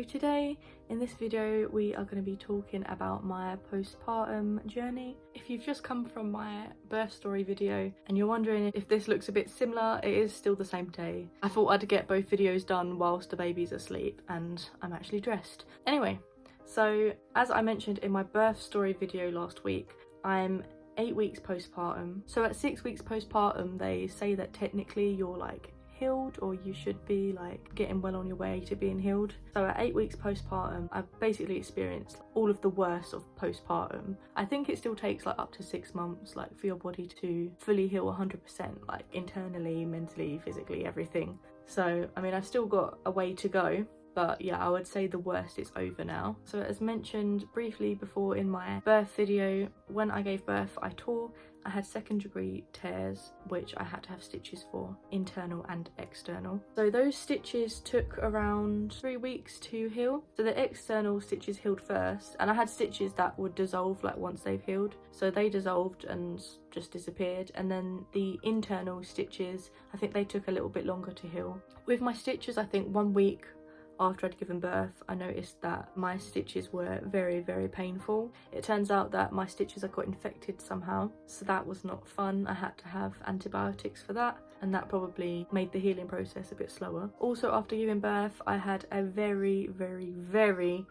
today in this video we are going to be talking about my postpartum journey. If you've just come from my birth story video and you're wondering if this looks a bit similar, it is still the same day. I thought I'd get both videos done whilst the baby's asleep and I'm actually dressed. Anyway, so as I mentioned in my birth story video last week, I'm 8 weeks postpartum. So at 6 weeks postpartum they say that technically you're like healed, or you should be like getting well on your way to being healed. So at 8 weeks postpartum I've basically experienced all of the worst of postpartum. I think it still takes like up to 6 months like for your body to fully heal 100%, like internally, mentally, physically, everything. So I mean I've still got a way to go, but yeah, I would say the worst is over now. So as mentioned briefly before in my birth video, when I gave birth I tore. I had 2nd degree tears which I had to have stitches for, internal and external. So those stitches took around 3 weeks to heal. So the external stitches healed first, and I had stitches that would dissolve like once they've healed. So they dissolved and just disappeared, and then the internal stitches, I think they took a little bit longer to heal. With my stitches, I think 1 week after I'd given birth, I noticed that my stitches were very, very painful. It turns out that my stitches got infected somehow, so that was not fun. I had to have antibiotics for that, and that probably made the healing process a bit slower. Also, after giving birth, I had a very, very, very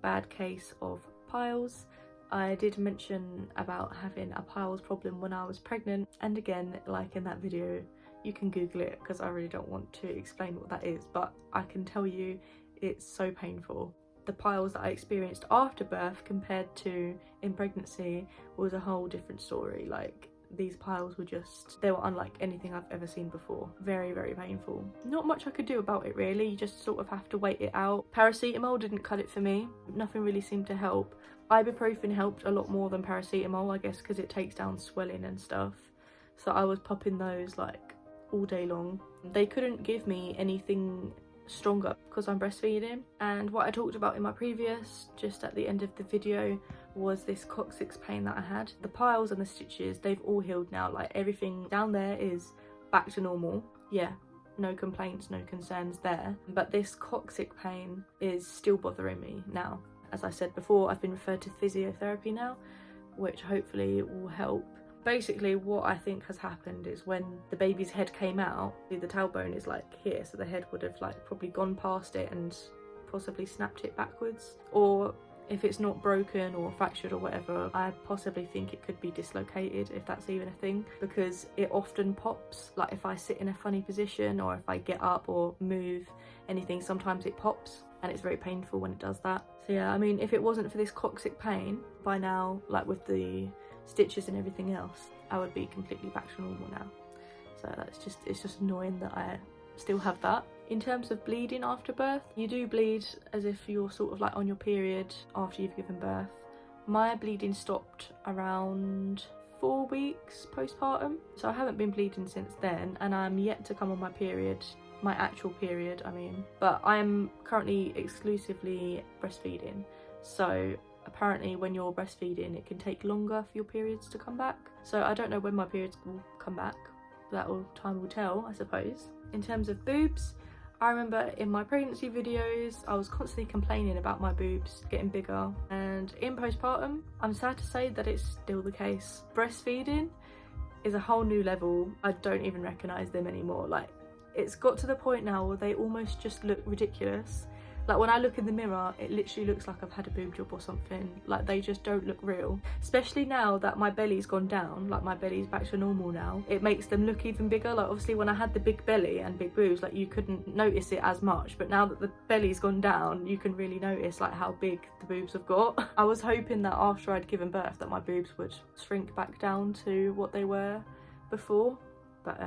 bad case of piles. I did mention about having a piles problem when I was pregnant, and again, like in that video, you can Google it because I really don't want to explain what that is, but I can tell you it's so painful. The piles that I experienced after birth compared to in pregnancy was a whole different story. Like, these piles were just, they were unlike anything I've ever seen before. Very, very painful. Not much I could do about it really, you just sort of have to wait it out. Paracetamol didn't cut it for me, nothing really seemed to help. Ibuprofen helped a lot more than paracetamol, I guess because it takes down swelling and stuff. So I was popping those like all day long. They couldn't give me anything stronger because I'm breastfeeding, and what I talked about in my previous, just at the end of the video, was this coccyx pain that I had. The piles and the stitches, they've all healed now, like everything down there is back to normal. Yeah, no complaints, no concerns there, but this coccyx pain is still bothering me now. As I said before, I've been referred to physiotherapy now, which hopefully will help. Basically what I think has happened is when the baby's head came out, the tailbone is like here, so the head would have like probably gone past it and possibly snapped it backwards. Or if it's not broken or fractured or whatever, I possibly think it could be dislocated, if that's even a thing, because it often pops. Like if I sit in a funny position or if I get up or move anything, sometimes it pops and it's very painful when it does that. So yeah, I mean, if it wasn't for this coccyx pain, by now, like with the stitches and everything else, I would be completely back to normal now. So it's just annoying that I still have that. In terms of bleeding after birth, you do bleed as if you're sort of like on your period after you've given birth. My bleeding stopped around 4 weeks postpartum, so I haven't been bleeding since then, and I'm yet to come on my period, my actual period I mean, but I'm currently exclusively breastfeeding. So apparently when you're breastfeeding it can take longer for your periods to come back. So I don't know when my periods will come back, but time will tell, I suppose. In terms of boobs, I remember in my pregnancy videos I was constantly complaining about my boobs getting bigger, and in postpartum I'm sad to say that it's still the case. Breastfeeding is a whole new level. I don't even recognise them anymore. Like, it's got to the point now where they almost just look ridiculous. Like when I look in the mirror, it literally looks like I've had a boob job or something. Like they just don't look real. Especially now that my belly's gone down, like my belly's back to normal now, it makes them look even bigger. Like obviously when I had the big belly and big boobs, like you couldn't notice it as much, but now that the belly's gone down, you can really notice like how big the boobs have got. I was hoping that after I'd given birth that my boobs would shrink back down to what they were before, but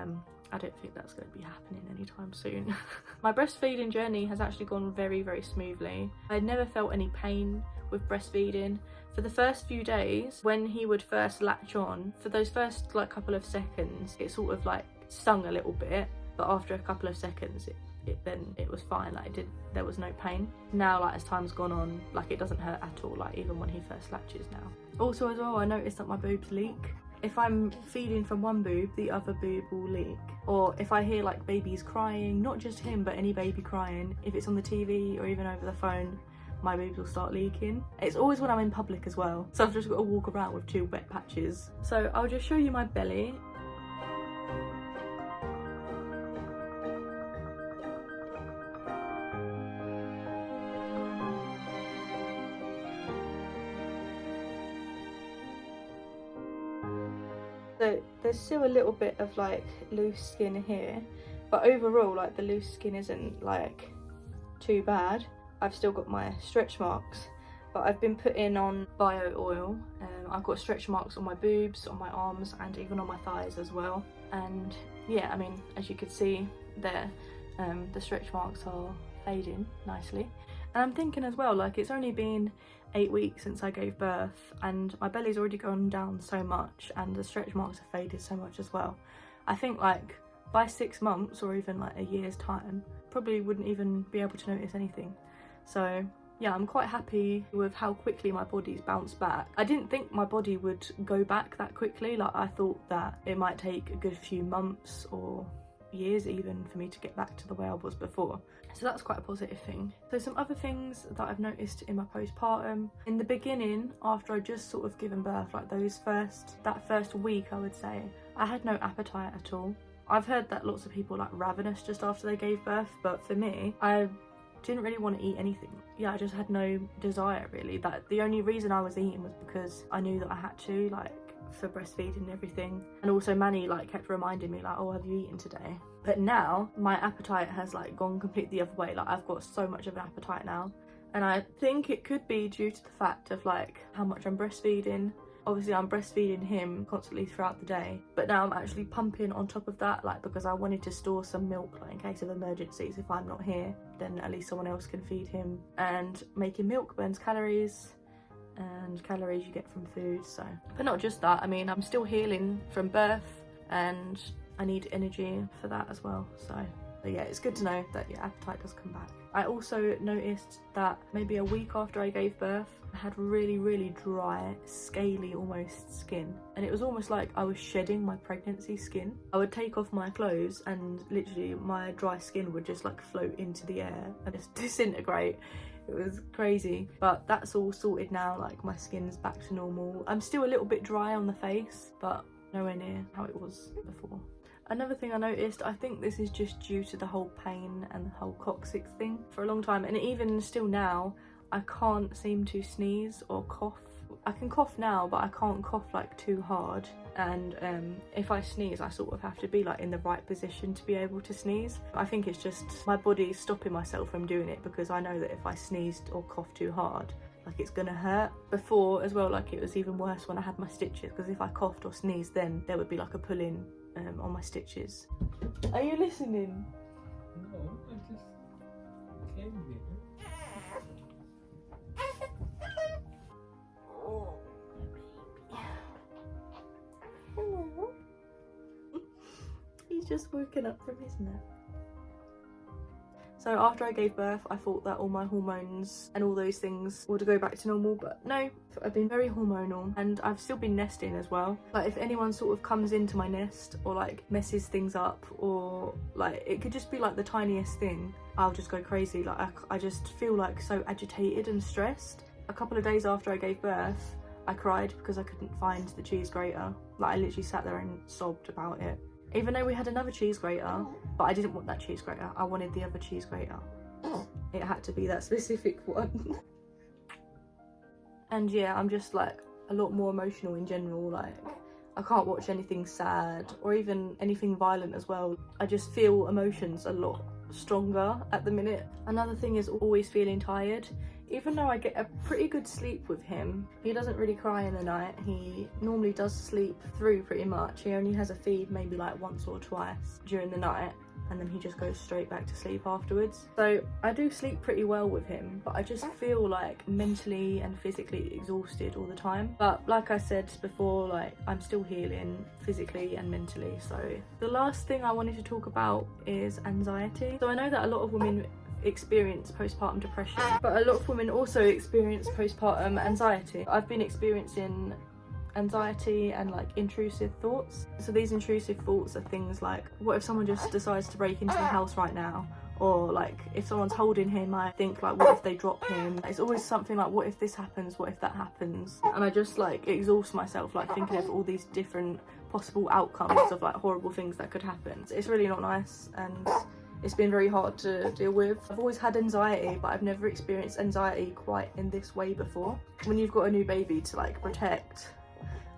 I don't think that's going to be happening anytime soon. My breastfeeding journey has actually gone very, very smoothly. I never felt any pain with breastfeeding. For the first few days, when he would first latch on, for those first like couple of seconds, it sort of like stung a little bit, but after a couple of seconds, it was fine. Like there was no pain. Now, like as time's gone on, like it doesn't hurt at all. Like even when he first latches now. Also as well, I noticed that my boobs leak. if I'm feeding from one boob, the other boob will leak. Or if I hear like babies crying, not just him, but any baby crying, if it's on the TV or even over the phone, my boobs will start leaking. It's always when I'm in public as well. So I've just got to walk around with 2 wet patches. So I'll just show you my belly. So there's still a little bit of like loose skin here, but overall like the loose skin isn't like too bad. I've still got my stretch marks, but I've been putting on bio oil. I've got stretch marks on my boobs, on my arms, and even on my thighs as well. And yeah, I mean, as you can see there, the stretch marks are fading nicely. And I'm thinking as well, like it's only been 8 weeks since I gave birth and my belly's already gone down so much and the stretch marks have faded so much as well. I think like by 6 months or even like a year's time, probably wouldn't even be able to notice anything. So yeah, I'm quite happy with how quickly my body's bounced back. I didn't think my body would go back that quickly. Like I thought that it might take a good few months or years even for me to get back to the way I was before. So that's quite a positive thing. So some other things that I've noticed in my postpartum. In the beginning, after I just sort of given birth, like that first week I would say, I had no appetite at all. I've heard that lots of people like ravenous just after they gave birth, but for me, I didn't really want to eat anything. Yeah, I just had no desire really. That the only reason I was eating was because I knew that I had to, like for breastfeeding and everything. And also Manny like kept reminding me like, oh, have you eaten today? But now my appetite has like gone completely the other way. Like I've got so much of an appetite now. And I think it could be due to the fact of like how much I'm breastfeeding. Obviously I'm breastfeeding him constantly throughout the day, but now I'm actually pumping on top of that, like because I wanted to store some milk like in case of emergencies. If I'm not here, then at least someone else can feed him. And making milk burns calories, and calories you get from food. So, but not just that, I mean I'm still healing from birth and I need energy for that as well. So yeah, it's good to know that your appetite does come back. I also noticed that maybe a week after I gave birth, I had really dry, scaly almost skin. And it was almost like I was shedding my pregnancy skin. I would take off my clothes and literally my dry skin would just like float into the air and just disintegrate. It was crazy, but that's all sorted now. Like my skin's back to normal. I'm still a little bit dry on the face, but nowhere near how it was before. Another thing I noticed, I think this is just due to the whole pain and the whole coccyx thing for a long time, and even still now, I can't seem to sneeze or cough. I can cough now, but I can't cough like too hard, and if I sneeze I sort of have to be like in the right position to be able to sneeze. I think it's just my body stopping myself from doing it because I know that if I sneezed or coughed too hard, like it's gonna hurt. Before as well, like it was even worse when I had my stitches, because if I coughed or sneezed then there would be like a pull-in on my stitches. Are you listening? No, I just came here. Oh, hello. He's just woken up from his nap. So after I gave birth, I thought that all my hormones and all those things would go back to normal, but no, I've been very hormonal and I've still been nesting as well. Like if anyone sort of comes into my nest or like messes things up, or like it could just be like the tiniest thing, I'll just go crazy. Like I just feel like so agitated and stressed. A couple of days after I gave birth, I cried because I couldn't find the cheese grater. Like I literally sat there and sobbed about it. Even though we had another cheese grater, but I didn't want that cheese grater. I wanted the other cheese grater. It had to be that specific one. And yeah, I'm just like a lot more emotional in general. Like I can't watch anything sad or even anything violent as well. I just feel emotions a lot stronger at the minute. Another thing is always feeling tired. Even though I get a pretty good sleep with him, he doesn't really cry in the night. He normally does sleep through pretty much. He only has a feed maybe like once or twice during the night, and then he just goes straight back to sleep afterwards. So I do sleep pretty well with him, but I just feel like mentally and physically exhausted all the time. But like I said before, like I'm still healing physically and mentally. So the last thing I wanted to talk about is anxiety. So I know that a lot of women experience postpartum depression, but a lot of women also experience postpartum anxiety. I've been experiencing anxiety and like intrusive thoughts. So these intrusive thoughts are things like, what if someone just decides to break into the house right now? Or like if someone's holding him, I think like, what if they drop him? It's always something like, what if this happens, what if that happens? And I just like exhaust myself like thinking of all these different possible outcomes of like horrible things that could happen. It's really not nice, and it's been very hard to deal with. I've always had anxiety, but I've never experienced anxiety quite in this way before. When you've got a new baby to like protect,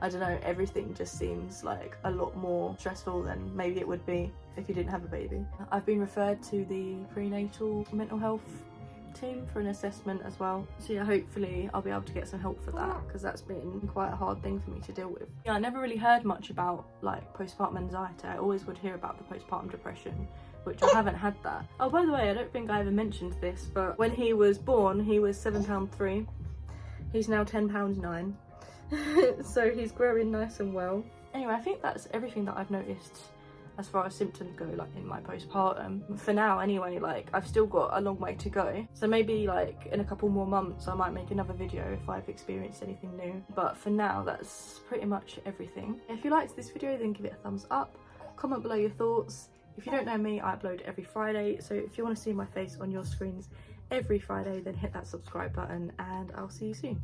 I don't know, everything just seems like a lot more stressful than maybe it would be if you didn't have a baby. I've been referred to the prenatal mental health team for an assessment as well. So yeah, hopefully I'll be able to get some help for that, because that's been quite a hard thing for me to deal with. Yeah, I never really heard much about like postpartum anxiety. I always would hear about the postpartum depression, which I haven't had that. Oh, by the way, I don't think I ever mentioned this, but when he was born, he was £7.3. He's now £10.9. So he's growing nice and well. Anyway, I think that's everything that I've noticed as far as symptoms go, like in my postpartum. For now anyway, like I've still got a long way to go. So maybe like in a couple more months I might make another video if I've experienced anything new. But for now, that's pretty much everything. If you liked this video, then give it a thumbs up. Comment below your thoughts. If you don't know me, I upload every Friday. So if you want to see my face on your screens every Friday, then hit that subscribe button, and I'll see you soon.